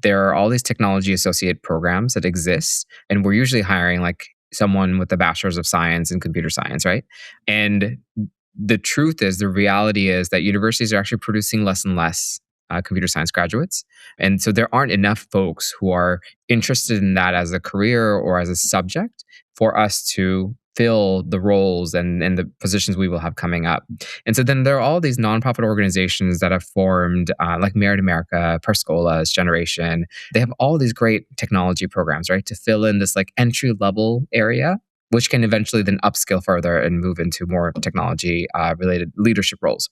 there are all these technology associate programs that exist, and we're usually hiring like someone with a bachelor's of science in computer science, right? And the reality is that universities are actually producing less and less computer science graduates. And so there aren't enough folks who are interested in that as a career or as a subject for us to fill the roles and the positions we will have coming up. And so then there are all these nonprofit organizations that have formed, like Merit America, Perscola's Generation. They have all these great technology programs, right, to fill in this like entry level area, which can eventually then upskill further and move into more technology related leadership roles.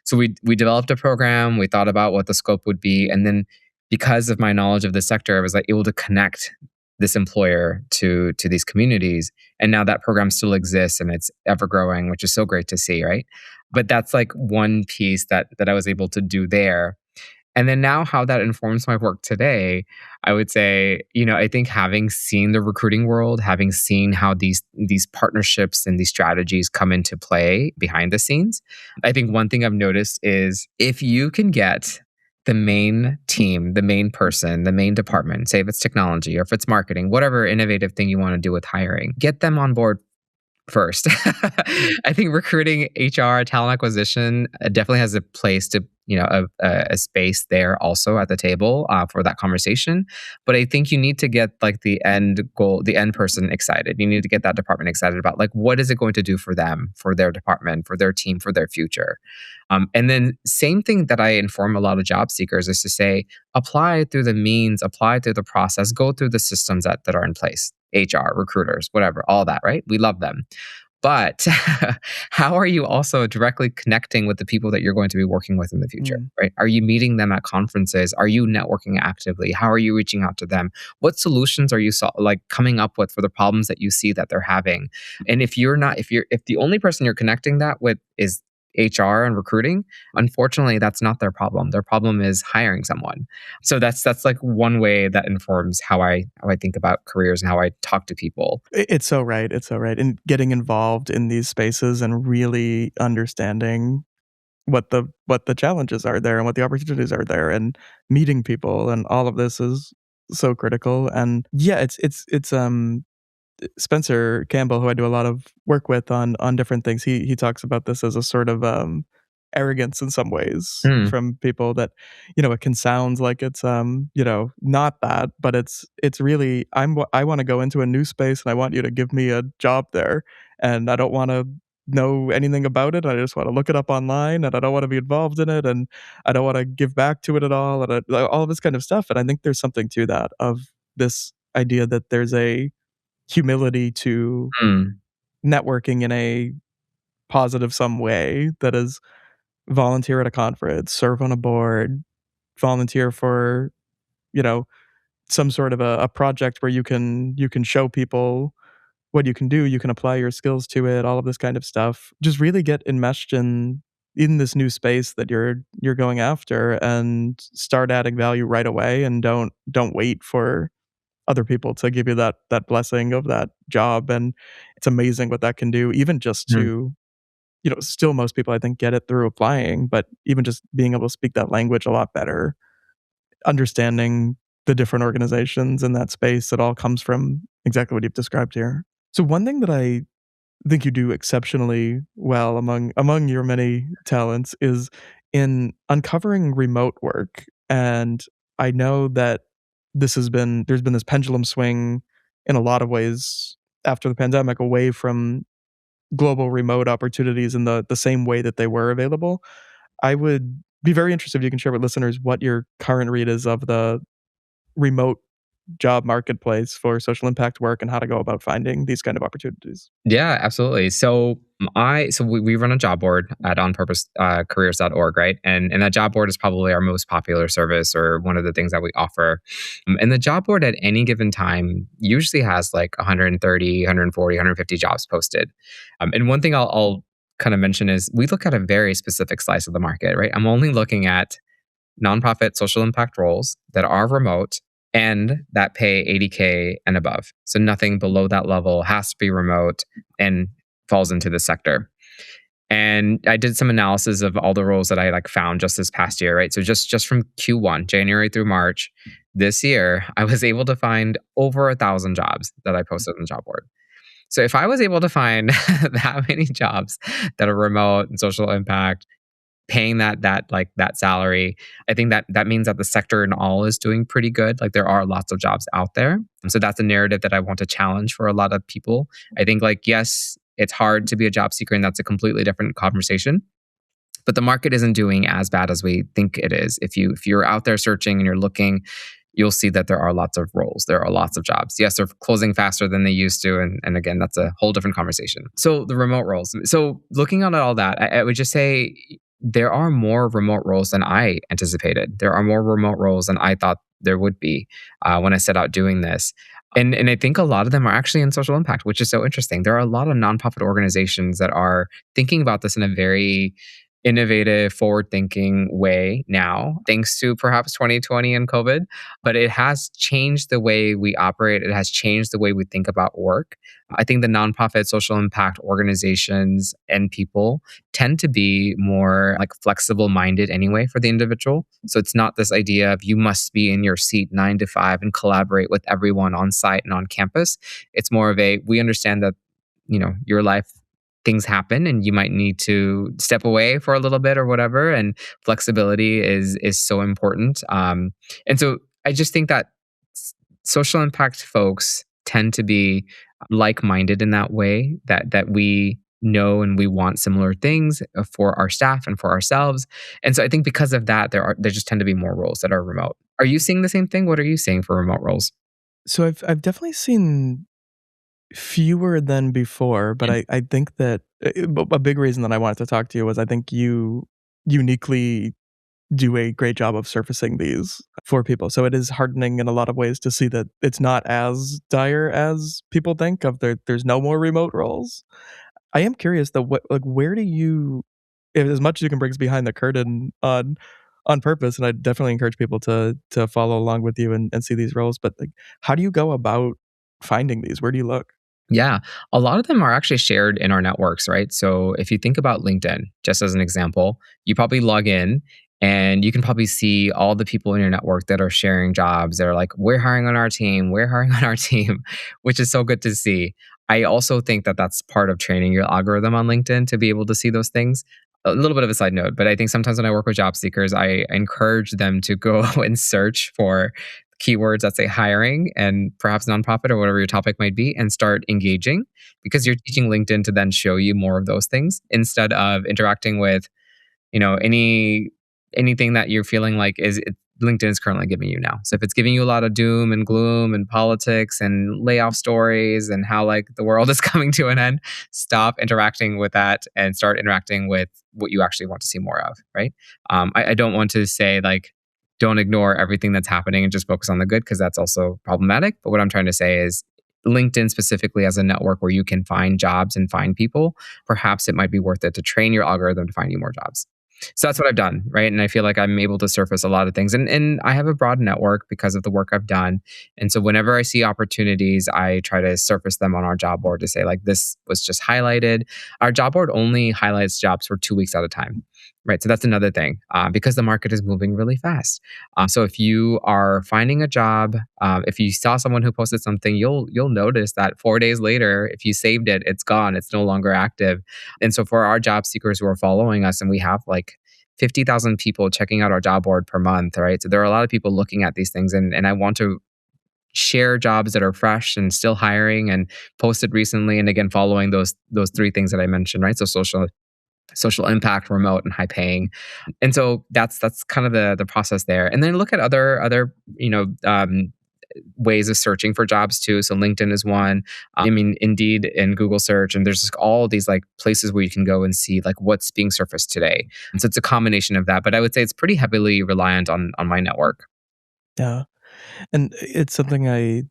So we developed a program. We thought about what the scope would be, and then because of my knowledge of the sector, I was like able to connect this employer to these communities. And now that program still exists and it's ever growing, which is so great to see, right? But that's like one piece that I was able to do there. And then now how that informs my work today, I would say, I think having seen the recruiting world, having seen how these partnerships and these strategies come into play behind the scenes, I think one thing I've noticed is if you can get the main team, the main person, the main department, say if it's technology or if it's marketing, whatever innovative thing you want to do with hiring, get them on board first. I think recruiting, HR, talent acquisition definitely has a place to, a space there also at the table for that conversation. But I think you need to get like the end goal, the end person excited. You need to get that department excited about like, what is it going to do for them, for their department, for their team, for their future? And then same thing that I inform a lot of job seekers is to say, apply through the means, apply through the process, go through the systems that are in place. HR, recruiters, whatever, all that, right? We love them. But how are you also directly connecting with the people that you're going to be working with in the future, right? Are you meeting them at conferences? Are you networking actively? How are you reaching out to them? What solutions are you coming up with for the problems that you see that they're having? And if the only person you're connecting that with is HR and recruiting, unfortunately, that's not their problem. Their problem is hiring someone. So that's like one way that informs how I think about careers and how I talk to people. It's so right. It's so right. And getting involved in these spaces and really understanding what the challenges are there and what the opportunities are there, and meeting people, and all of this is so critical. And yeah, Spencer Campbell, who I do a lot of work with on different things, he talks about this as a sort of arrogance in some ways Mm, from people that, it can sound like it's not that, but it's really I want to go into a new space and I want you to give me a job there, and I don't want to know anything about it. I just want to look it up online, and I don't want to be involved in it, and I don't want to give back to it at all, and like, all of this kind of stuff. And I think there's something to that, of this idea that there's a humility to mm. networking in a positive some way, that is volunteer at a conference, serve on a board, volunteer for, you know, some sort of a project where you can show people what you can do, you can apply your skills to it, all of this kind of stuff. Just really get enmeshed in this new space that you're going after, and start adding value right away, and don't wait for other people to give you that blessing of that job. And it's amazing what that can do, even just Mm. to, still most people I think get it through applying, but even just being able to speak that language a lot better, understanding the different organizations in that space, it all comes from exactly what you've described here. So one thing that I think you do exceptionally well among your many talents is in uncovering remote work. And I know that there's been this pendulum swing in a lot of ways after the pandemic, away from global remote opportunities in the same way that they were available. I would be very interested if you can share with listeners what your current read is of the remote job marketplace for social impact work, and how to go about finding these kind of opportunities. Yeah, absolutely. So we run a job board at onpurposecareers.org, right? And that job board is probably our most popular service, or one of the things that we offer. And the job board at any given time usually has like 130, 140, 150 jobs posted. And one thing I'll kind of mention is we look at a very specific slice of the market, right? I'm only looking at nonprofit social impact roles that are remote and that pay 80K and above. So nothing below that level has to be remote and falls into the sector. And I did some analysis of all the roles that I like found just this past year, right? So just from Q1, January through March this year, I was able to find over 1,000 jobs that I posted on the job board. So if I was able to find that many jobs that are remote and social impact, paying that salary, I think that means that the sector in all is doing pretty good. Like there are lots of jobs out there. And so that's a narrative that I want to challenge for a lot of people. I think like, yes, it's hard to be a job seeker, and that's a completely different conversation. But the market isn't doing as bad as we think it is. If you're out there searching and you're looking, you'll see that there are lots of roles. There are lots of jobs. Yes, they're closing faster than they used to. And again, that's a whole different conversation. So the remote roles. So looking at all that, I would just say there are more remote roles than I anticipated. There are more remote roles than I thought there would be when I set out doing this. And I think a lot of them are actually in social impact, which is so interesting. There are a lot of nonprofit organizations that are thinking about this in a very innovative, forward thinking way now, thanks to perhaps 2020 and COVID. But it has changed the way we operate. It has changed the way we think about work. I think the nonprofit social impact organizations and people tend to be more like flexible minded anyway for the individual. So it's not this idea of you must be in your seat 9 to 5 and collaborate with everyone on site and on campus. It's more of a, we understand that, your life, things happen and you might need to step away for a little bit or whatever, and flexibility is so important. And so I just think that social impact folks tend to be like-minded in that way, that we know and we want similar things for our staff and for ourselves. And so I think because of that, there just tend to be more roles that are remote. Are you seeing the same thing? What are you seeing for remote roles? So I've definitely seen fewer than before, but I think that a big reason that I wanted to talk to you was I think you uniquely do a great job of surfacing these for people. So it is heartening in a lot of ways to see that it's not as dire as people think, of there's no more remote roles. I am curious though, where do you, if, as much as you can bring us behind the curtain on purpose, and I definitely encourage people to follow along with you and see these roles, but like, how do you go about finding these? Where do you look? Yeah, a lot of them are actually shared in our networks, right? So if you think about LinkedIn, just as an example, you probably log in And you can probably see all the people in your network that are sharing jobs. They're like, we're hiring on our team, we're hiring on our team, which is so good to see. I also think that that's part of training your algorithm on LinkedIn to be able to see those things. A little bit of a side note, but I think sometimes when I work with job seekers, I encourage them to go and search for keywords that say hiring and perhaps nonprofit or whatever your topic might be and start engaging, because you're teaching LinkedIn to then show you more of those things instead of interacting with, anything that you're feeling like LinkedIn is currently giving you now. So if it's giving you a lot of doom and gloom and politics and layoff stories and how like the world is coming to an end, stop interacting with that and start interacting with what you actually want to see more of, right? I don't want to say like don't ignore everything that's happening and just focus on the good, because that's also problematic. But what I'm trying to say is LinkedIn specifically as a network where you can find jobs and find people, perhaps it might be worth it to train your algorithm to find you more jobs. So that's what I've done, right? And I feel like I'm able to surface a lot of things. And I have a broad network because of the work I've done. And so whenever I see opportunities, I try to surface them on our job board to say, like, this was just highlighted. Our job board only highlights jobs for 2 weeks at a time. Right. So that's another thing, because the market is moving really fast. So if you are finding a job, if you saw someone who posted something, you'll notice that 4 days later, if you saved it, it's gone. It's no longer active. And so for our job seekers who are following us, and we have like 50,000 people checking out our job board per month, right? So there are a lot of people looking at these things, and I want to share jobs that are fresh and still hiring and posted recently, and again following those three things that I mentioned, right? So social impact, remote, and high paying. And so that's kind of the process there. And then look at other ways of searching for jobs too. So LinkedIn is one. I mean, Indeed and Google search, and there's just all these like places where you can go and see like what's being surfaced today. And so it's a combination of that. But I would say it's pretty heavily reliant on my network. Yeah. And it's something I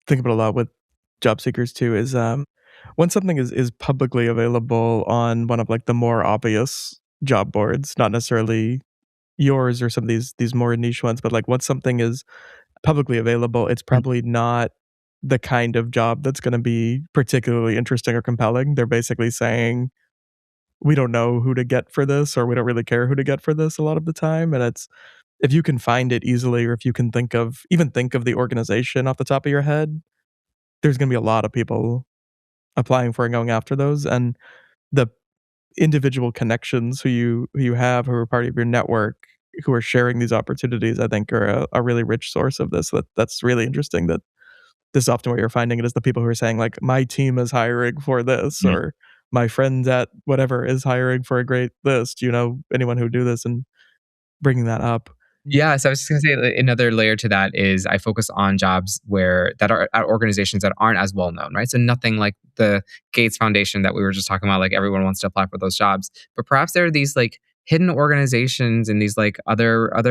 think about a lot with job seekers too is when something is publicly available on one of like the more obvious job boards, not necessarily yours or some of these more niche ones, but like once something is publicly available, it's probably not the kind of job that's going to be particularly interesting or compelling. They're basically saying, we don't know who to get for this, or we don't really care who to get for this a lot of the time. And it's, if you can find it easily, or if you can think of the organization off the top of your head, there's going to be a lot of people applying for and going after those. And the individual connections who you have, who are part of your network, who are sharing these opportunities, I think are a really rich source of this. That's really interesting. That this is often what you're finding it is the people who are saying like, my team is hiring for this, Mhm. or my friends at whatever is hiring for a great this. Do you know anyone who would do this, and bringing that up? Yeah, so I was just gonna say another layer to that is I focus on jobs that are at organizations that aren't as well known, right? So nothing like the Gates Foundation that we were just talking about, like everyone wants to apply for those jobs. But perhaps there are these like hidden organizations and these like other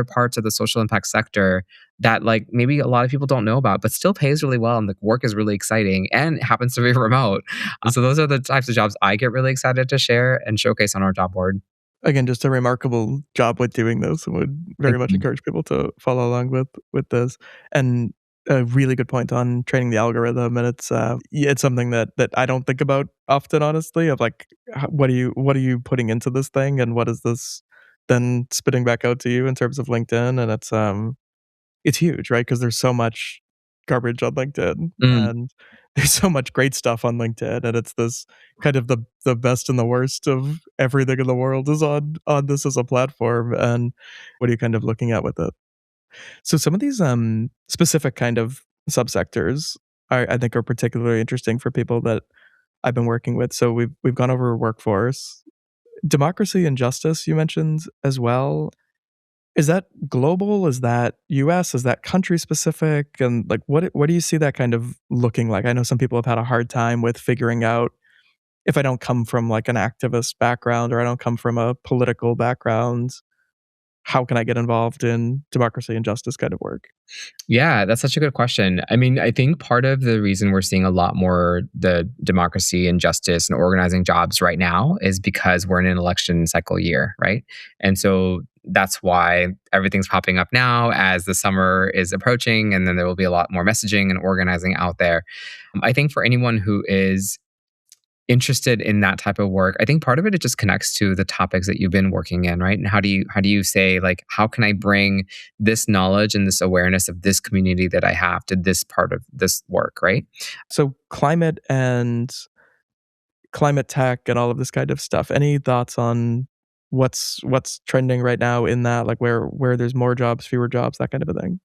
parts of the social impact sector that like maybe a lot of people don't know about, but still pays really well and the work is really exciting and happens to be remote. So those are the types of jobs I get really excited to share and showcase on our job board. Again, just a remarkable job with doing this, and would Thank very much you. encourage people to follow along with this. And a really good point on training the algorithm, and it's yeah, it's something that I don't think about often, honestly. Of like, what are you putting into this thing, and what is this then spitting back out to you in terms of LinkedIn? And it's huge, right? Because there's so much garbage on LinkedIn, Mm. and there's so much great stuff on LinkedIn, and it's this kind of the best and the worst of everything in the world is on this as a platform. And what are you kind of looking at with it? So some of these specific kind of subsectors I think are particularly interesting for people that I've been working with. So we've gone over workforce, democracy and justice. You mentioned as well. Is that global? Is that US? Is that country specific? And like what do you see that kind of looking like? I know some people have had a hard time with figuring out, if I don't come from like an activist background, or I don't come from a political background, how can I get involved in democracy and justice kind of work? Yeah, that's such a good question. I mean, I think part of the reason we're seeing a lot more the democracy and justice and organizing jobs right now is because we're in an election cycle year, right? And so that's why everything's popping up now as the summer is approaching, and then there will be a lot more messaging and organizing out there. I think for anyone who is interested in that type of work, I think part of it just connects to the topics that you've been working in, right? And how do you say, like, how can I bring this knowledge and this awareness of this community that I have to this part of this work, right? So climate tech and all of this kind of stuff. Any thoughts on what's trending right now in that, like where there's more jobs, fewer jobs, that kind of a thing?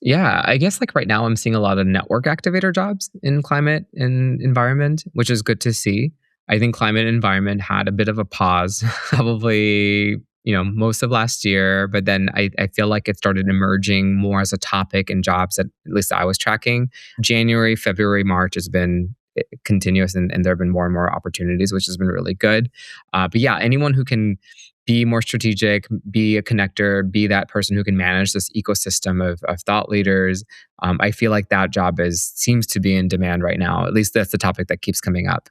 Yeah, I guess like right now I'm seeing a lot of network activator jobs in climate and environment, which is good to see. I think climate and environment had a bit of a pause, probably, most of last year, but then I feel like it started emerging more as a topic in jobs that at least I was tracking. January, February, March has been continuous, and there have been more and more opportunities, which has been really good. But yeah, anyone who can be more strategic, be a connector, be that person who can manage this ecosystem of thought leaders. I feel like that job seems to be in demand right now. At least that's the topic that keeps coming up.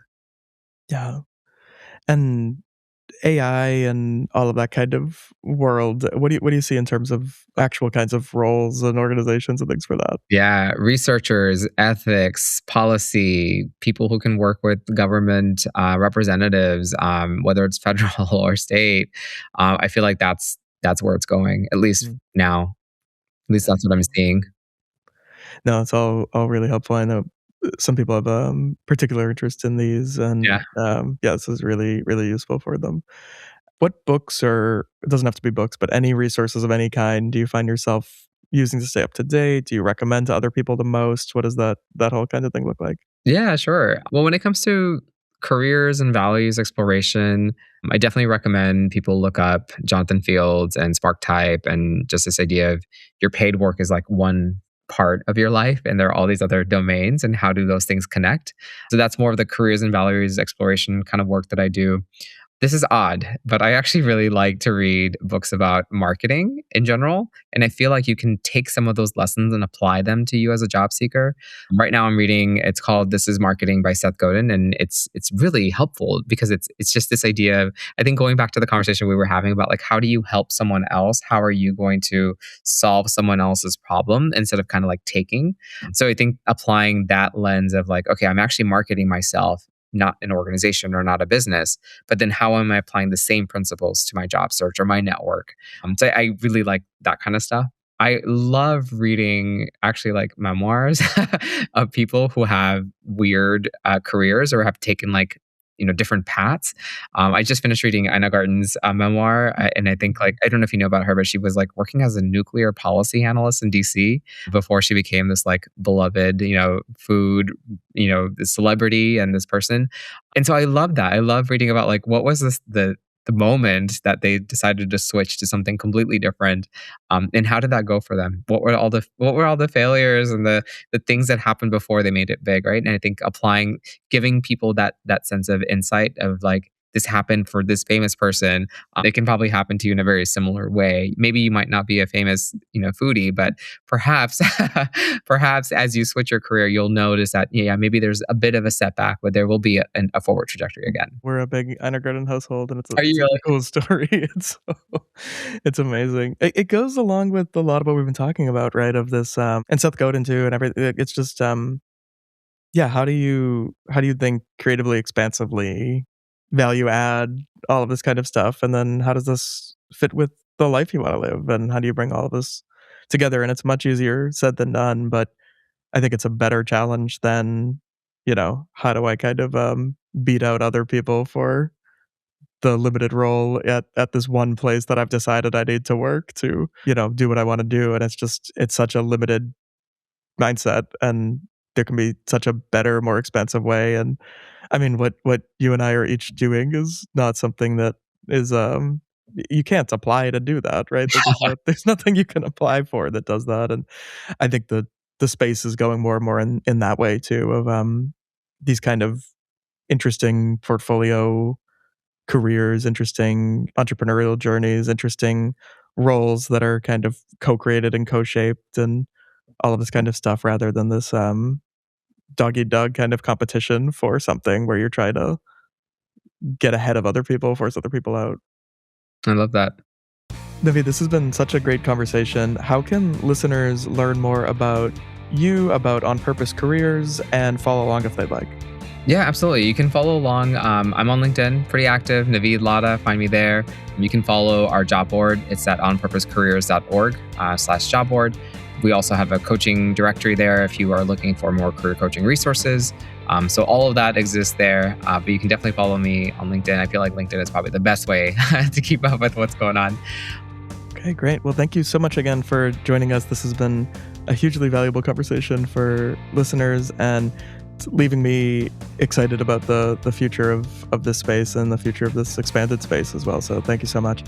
Yeah. And AI and all of that kind of world, what do you see in terms of actual kinds of roles and organizations and things for that? Yeah, researchers, ethics, policy, people who can work with government representatives, whether it's federal or state. I feel like that's where it's going, at least Mm. now. At least that's what I'm seeing. No, it's all really helpful. I know some people have particular interest in these, and Yeah. yeah, this is really really useful for them. What books, or it doesn't have to be books, but any resources of any kind, do you find yourself using to stay up to date? Do you recommend to other people the most? What does that whole kind of thing look like? Yeah, sure. Well, when it comes to careers and values exploration, I definitely recommend people look up Jonathan Fields and Spark Type, and just this idea of your paid work is like one part of your life and there are all these other domains, and how do those things connect. So that's more of the careers and values exploration kind of work that I do. This is odd, but I actually really like to read books about marketing in general. And I feel like you can take some of those lessons and apply them to you as a job seeker. Right now I'm reading, it's called This is Marketing by Seth Godin. And it's really helpful because it's just this idea of, I think, going back to the conversation we were having about like, how do you help someone else? How are you going to solve someone else's problem instead of kind of like taking? So I think applying that lens of like, okay, I'm actually marketing myself, not an organization or not a business, but then how am I applying the same principles to my job search or my network? So I really like that kind of stuff. I love reading actually like memoirs of people who have weird careers or have taken like different paths. I just finished reading Ina Garten's memoir, and I think like I don't know if you know about her, but she was like working as a nuclear policy analyst in DC before she became this like beloved food this celebrity and this person. And so I love that. I love reading about like what was the moment that they decided to switch to something completely different, and how did that go for them? What were all the failures and the things that happened before they made it big, right? And I think giving people that sense of insight of like this happened for this famous person, it can probably happen to you in a very similar way. Maybe you might not be a famous foodie, but perhaps perhaps as you switch your career, you'll notice that yeah, maybe there's a bit of a setback, but there will be a forward trajectory again. We're a big Garden household, and Are you it's a really? cool story. It's amazing. It goes along with a lot of what we've been talking about, right? Of this, and Seth Godin too, and everything. It's just, yeah. How do you think creatively, expansively, value add all of this kind of stuff, and then how does this fit with the life you want to live, and how do you bring all of this together? And it's much easier said than done, but I think it's a better challenge than, how do I kind of beat out other people for the limited role at this one place that I've decided I need to work to, do what I want to do. And it's such a limited mindset, and there can be such a better, more expensive way. And I mean, what you and I are each doing is not something that is you can't apply to do that, right? There's nothing you can apply for that does that. And I think the space is going more and more in that way too, of these kind of interesting portfolio careers, interesting entrepreneurial journeys, interesting roles that are kind of co-created and co-shaped, and all of this kind of stuff, rather than this dog eat dog kind of competition for something where you're trying to get ahead of other people, force other people out. I love that. Navi, this has been such a great conversation. How can listeners learn more about you, about On Purpose Careers, and follow along if they'd like? Yeah, absolutely. You can follow along. I'm on LinkedIn, pretty active. Navid Ladha, find me there. You can follow our job board. It's at onpurposecareers.org/job board. We also have a coaching directory there if you are looking for more career coaching resources. So all of that exists there, but you can definitely follow me on LinkedIn. I feel like LinkedIn is probably the best way to keep up with what's going on. Okay, great. Well, thank you so much again for joining us. This has been a hugely valuable conversation for listeners and leaving me excited about the future of this space and the future of this expanded space as well. So thank you so much.